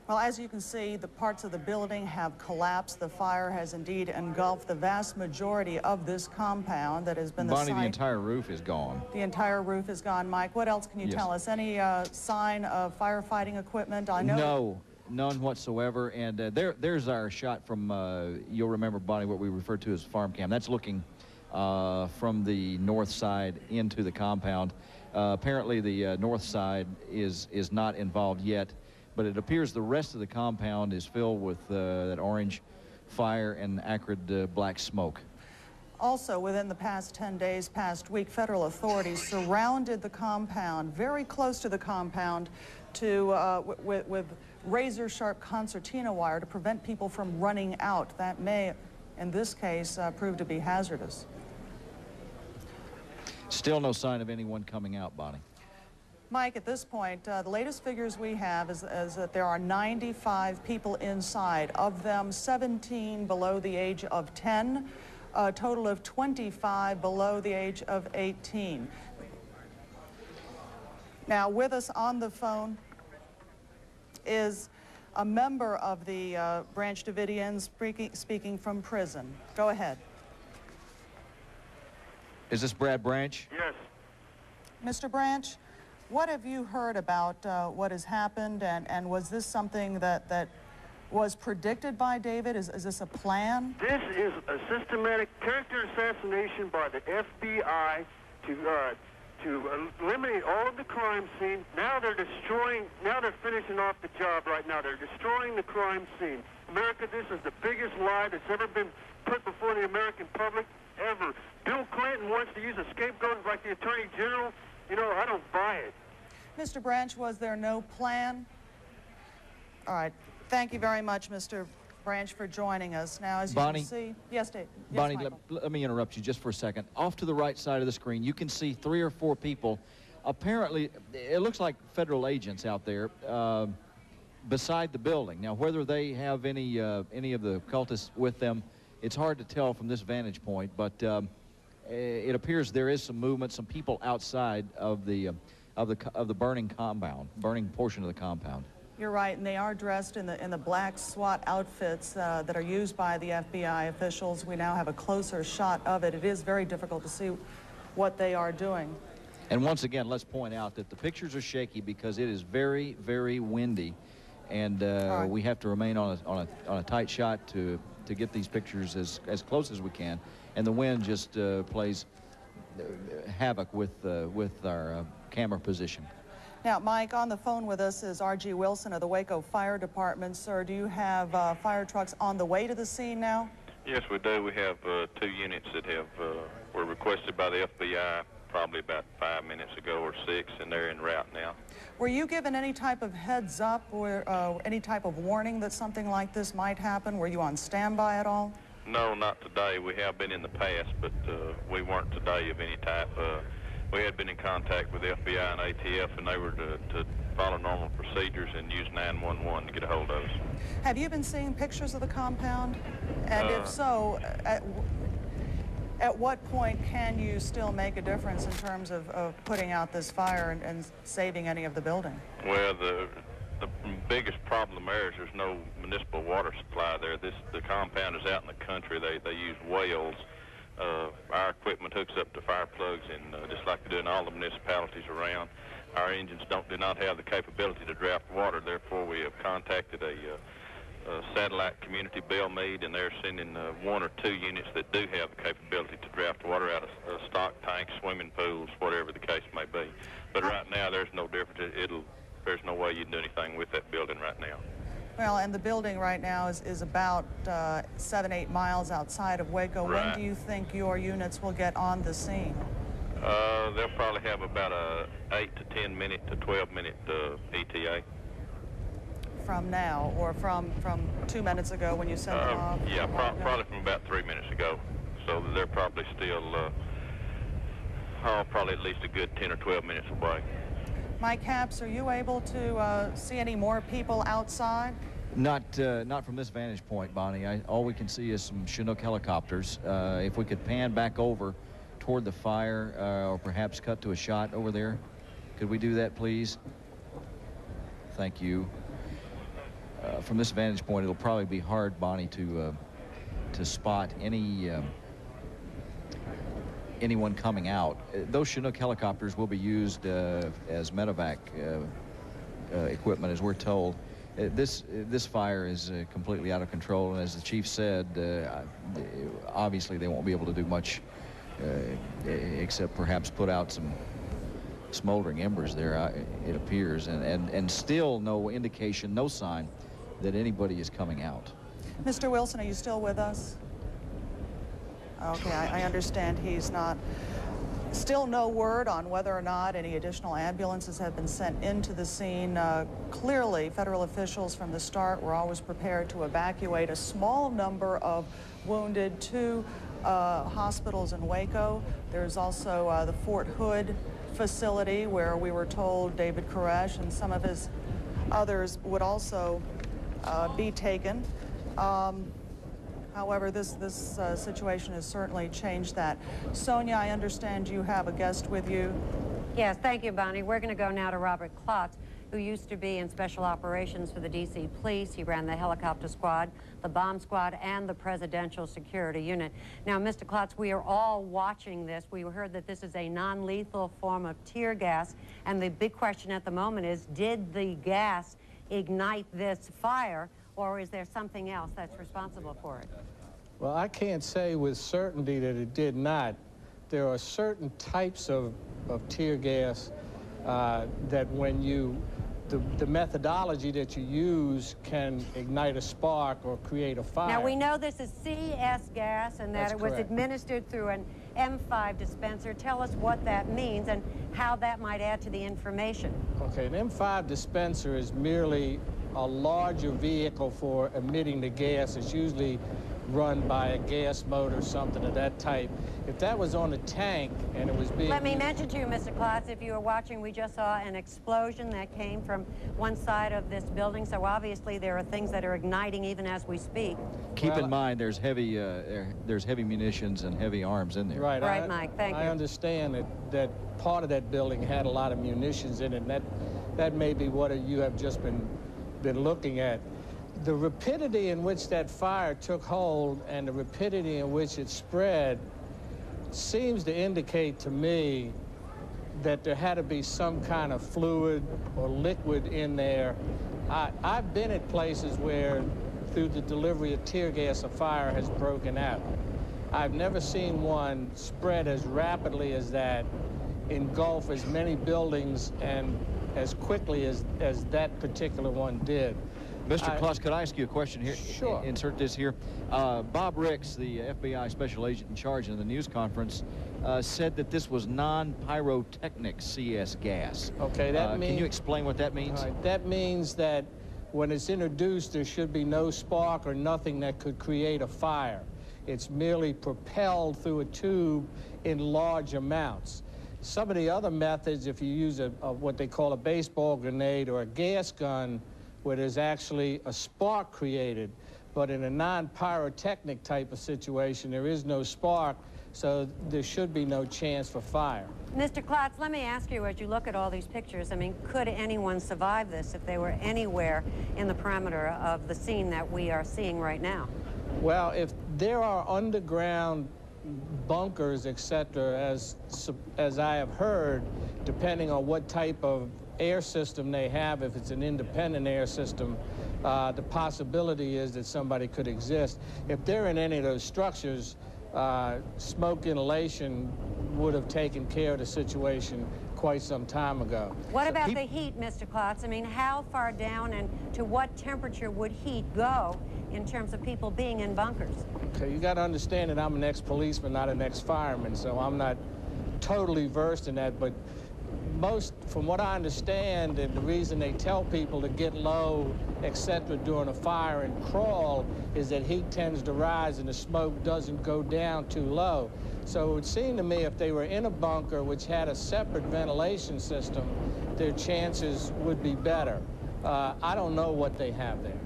Well, as you can see, the parts of the building have collapsed. The fire has indeed engulfed the vast majority of this compound that has been the Bonnie, site. the entire roof is gone. The entire roof is gone. Mike, what else can you Yes. tell us? Any sign of firefighting equipment? I know. No, none whatsoever. And there's our shot from, you'll remember, Bonnie, what we refer to as farm cam. That's looking from the north side into the compound. Apparently, the north side is not involved yet, but it appears the rest of the compound is filled with that orange fire and acrid black smoke. Also, within the past 10 days, past week, federal authorities surrounded the compound, very close to the compound, with razor-sharp concertina wire to prevent people from running out. That may, in this case, prove to be hazardous. Still no sign of anyone coming out, Bonnie. Mike, at this point, the latest figures we have is that there are 95 people inside, of them 17 below the age of 10, a total of 25 below the age of 18. Now, with us on the phone is a member of the Branch Davidians speaking from prison. Go ahead. Is this Brad Branch? Yes. Mr. Branch, what have you heard about what has happened, and was this something that was predicted by David? Is this a plan? This is a systematic character assassination by the FBI to eliminate all of the crime scene. Now they're finishing off the job right now. They're destroying the crime scene. America, this is the biggest lie that's ever been put before the American public ever. Bill Clinton wants to use a scapegoat like the Attorney General. You know, I don't buy it. Mr. Branch, was there no plan? All right. Thank you very much, Mr. Branch, for joining us. Now, as you Bonnie, can see... Yes, Dave. Yes, Bonnie, Michael. let me interrupt you just for a second. Off to the right side of the screen, you can see 3 or 4 people. Apparently, it looks like federal agents out there beside the building. Now, whether they have any of the cultists with them, it's hard to tell from this vantage point, but it appears there is some movement, some people outside of the burning portion of the compound. You're right, and they are dressed in the black SWAT outfits that are used by the FBI officials. We now have a closer shot of it. It is very difficult to see what they are doing. And once again, let's point out that the pictures are shaky because it is very, very windy, and right. we have to remain on a tight shot to get these pictures as close as we can. And the wind just plays havoc with our camera position. Now, Mike, on the phone with us is R.G. Wilson of the Waco Fire Department. Sir, do you have fire trucks on the way to the scene now? Yes, we do. We have 2 units that were requested by the FBI probably about 5 minutes ago or 6, and they're en route now. Were you given any type of heads up or any type of warning that something like this might happen? Were you on standby at all? No, not today. We have been in the past, but we weren't today of any type. We had been in contact with the FBI and ATF, and they were to follow normal procedures and use 911 to get a hold of us. Have you been seeing pictures of the compound? And if so, at what point can you still make a difference in terms of putting out this fire and saving any of the building? Well, the biggest problem there is there's no municipal water supply there. The compound is out in the country. They use wells. Our equipment hooks up to fire plugs, and just like they do in all the municipalities around, our engines do not have the capability to draft water. Therefore, we have contacted a satellite community, Bell Mead, and they're sending 1 or 2 units that do have the capability to draft water out of stock tanks, swimming pools, whatever the case may be. But right now, there's no difference. There's no way you can do anything with that building right now. Well, and the building right now is about 7-8 miles outside of Waco. Right. When do you think your units will get on the scene? They'll probably have about a 8 to 10 minute to 12-minute ETA. From now, or from 2 minutes ago when you sent them off? Yeah, probably from about 3 minutes ago. So they're probably still, probably at least a good 10 or 12 minutes away. Mike Capps, are you able to see any more people outside? Not from this vantage point, Bonnie. All we can see is some Chinook helicopters. If we could pan back over toward the fire, or perhaps cut to a shot over there. Could we do that, please? Thank you. from this vantage point, it'll probably be hard, Bonnie, to spot anyone coming out. Those Chinook helicopters will be used as medevac equipment, as we're told. This fire is completely out of control, and as the chief said, obviously they won't be able to do much except perhaps put out some smoldering embers there, it appears, and still no indication, no sign that anybody is coming out. Mr. Wilson, are you still with us? Okay, I understand he's not. Still no word on whether or not any additional ambulances have been sent into the scene. Clearly, federal officials from the start were always prepared to evacuate a small number of wounded to hospitals in Waco. There's also the Fort Hood facility where we were told David Koresh and some of his others would also be taken. However, this situation has certainly changed that. Sonia, I understand you have a guest with you. Yes, thank you, Bonnie. We're going to go now to Robert Klotz, who used to be in special operations for the D.C. Police. He ran the helicopter squad, the bomb squad, and the presidential security unit. Now, Mr. Klotz, we are all watching this. We heard that this is a non-lethal form of tear gas, and the big question at the moment is, did the gas ignite this fire, or is there something else that's responsible for it? Well, I can't say with certainty that it did not. There are certain types of tear gas that when the methodology that you use can ignite a spark or create a fire. Now, we know this is CS gas and that That's it was correct. administered through an M5 dispenser. Tell us what that means and how that might add to the information. Okay, an M5 dispenser is merely a larger vehicle for emitting the gas. It's usually run by a gas motor, something of that type. If that was on a tank and it was being Let me used... mention to you, Mr. Klotz, if you were watching, we just saw an explosion that came from one side of this building, so obviously there are things that are igniting even as we speak. Keep in mind there's heavy munitions and heavy arms in there. Right, Right, Mike, thank you. I understand that part of that building had a lot of munitions in it, and that may be what you have just been looking at. The rapidity in which that fire took hold and the rapidity in which it spread seems to indicate to me that there had to be some kind of fluid or liquid in there. I've been at places where, through the delivery of tear gas, a fire has broken out. I've never seen one spread as rapidly as that, engulf as many buildings and as quickly as that particular one did. Mr. Klotz, could I ask you a question here? Sure. Insert this here. Bob Ricks, the FBI special agent in charge in the news conference, said that this was non-pyrotechnic CS gas. Okay, that means... Can you explain what that means? All right, that means that when it's introduced, there should be no spark or nothing that could create a fire. It's merely propelled through a tube in large amounts. Some of the other methods, if you use what they call a baseball grenade or a gas gun, where there's actually a spark created, but in a non-pyrotechnic type of situation, there is no spark, so there should be no chance for fire. Mr. Klotz, let me ask you, as you look at all these pictures, I mean, could anyone survive this if they were anywhere in the perimeter of the scene that we are seeing right now? Well, if there are underground bunkers, etc., as I have heard, depending on what type of air system they have, if it's an independent air system, the possibility is that somebody could exist. If they're in any of those structures, smoke inhalation would have taken care of the situation quite some time ago. What about the heat, Mr. Klotz? I mean, how far down and to what temperature would heat go in terms of people being in bunkers? Okay, you got to understand that I'm an ex-policeman, not an ex-fireman, so I'm not totally versed in that, but from what I understand, and the reason they tell people to get low, etc., during a fire and crawl is that heat tends to rise and the smoke doesn't go down too low. So it would seem to me if they were in a bunker which had a separate ventilation system, their chances would be better. I don't know what they have there.